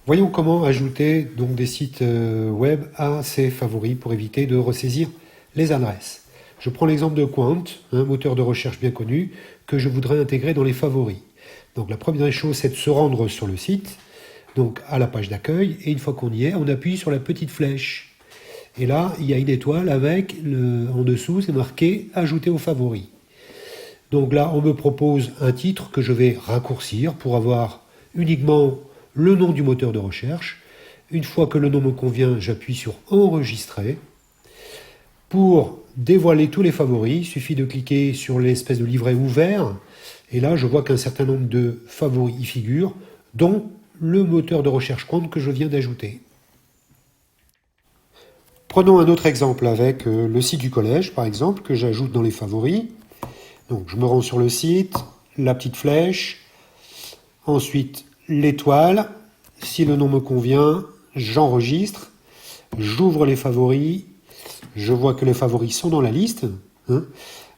Voyons comment ajouter donc des sites web à ses favoris pour éviter de ressaisir les adresses. Je prends l'exemple de Quant, un moteur de recherche bien connu, que je voudrais intégrer dans les favoris. Donc la première chose, c'est de se rendre sur le site, donc à la page d'accueil, et une fois qu'on y est, on appuie sur la petite flèche. Et là, il y a une étoile avec, en dessous, c'est marqué « Ajouter aux favoris ». Donc là, on me propose un titre que je vais raccourcir pour avoir uniquement le nom du moteur de recherche. Une fois que le nom me convient, j'appuie sur « Enregistrer ». Pour dévoiler tous les favoris, il suffit de cliquer sur l'espèce de livret ouvert. Et là, je vois qu'un certain nombre de favoris y figurent, dont le moteur de recherche Quant que je viens d'ajouter. Prenons un autre exemple avec le site du collège, par exemple, que j'ajoute dans les favoris. Donc, je me rends sur le site, la petite flèche, ensuite l'étoile. Si le nom me convient, j'enregistre, j'ouvre les favoris, je vois que les favoris sont dans la liste.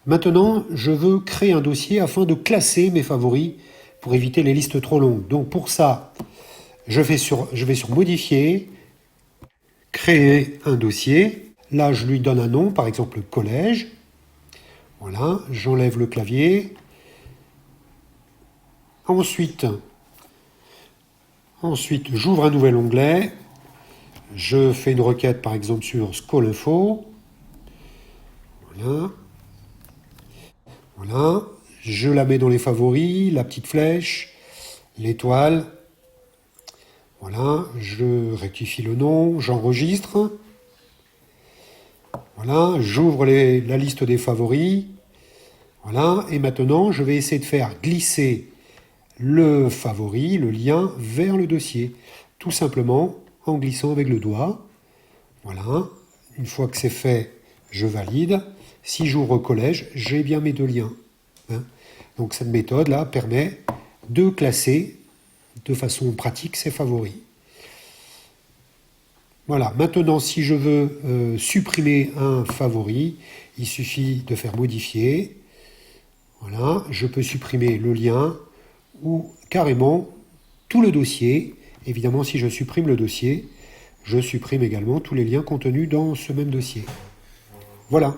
Maintenant, je veux créer un dossier afin de classer mes favoris pour éviter les listes trop longues. Donc pour ça, je vais sur Modifier, Créer un dossier. Là, je lui donne un nom, par exemple Collège. Voilà, j'enlève le clavier. Ensuite, j'ouvre un nouvel onglet. Je fais une requête, par exemple, sur School-Info. Voilà. Voilà. Je la mets dans les favoris, la petite flèche, l'étoile. Voilà. Je rectifie le nom, j'enregistre. Voilà. J'ouvre la liste des favoris. Voilà. Et maintenant, je vais essayer de faire glisser le favori, le lien, vers le dossier. Tout simplement en glissant avec le doigt. Voilà. Une fois que c'est fait, je valide. Si j'ouvre Collège, j'ai bien mes deux liens. Donc cette méthode-là permet de classer de façon pratique ses favoris. Voilà. Maintenant, si je veux supprimer un favori, il suffit de faire Modifier. Voilà. Je peux supprimer le lien ou carrément tout le dossier. Évidemment, si je supprime le dossier, je supprime également tous les liens contenus dans ce même dossier. Voilà.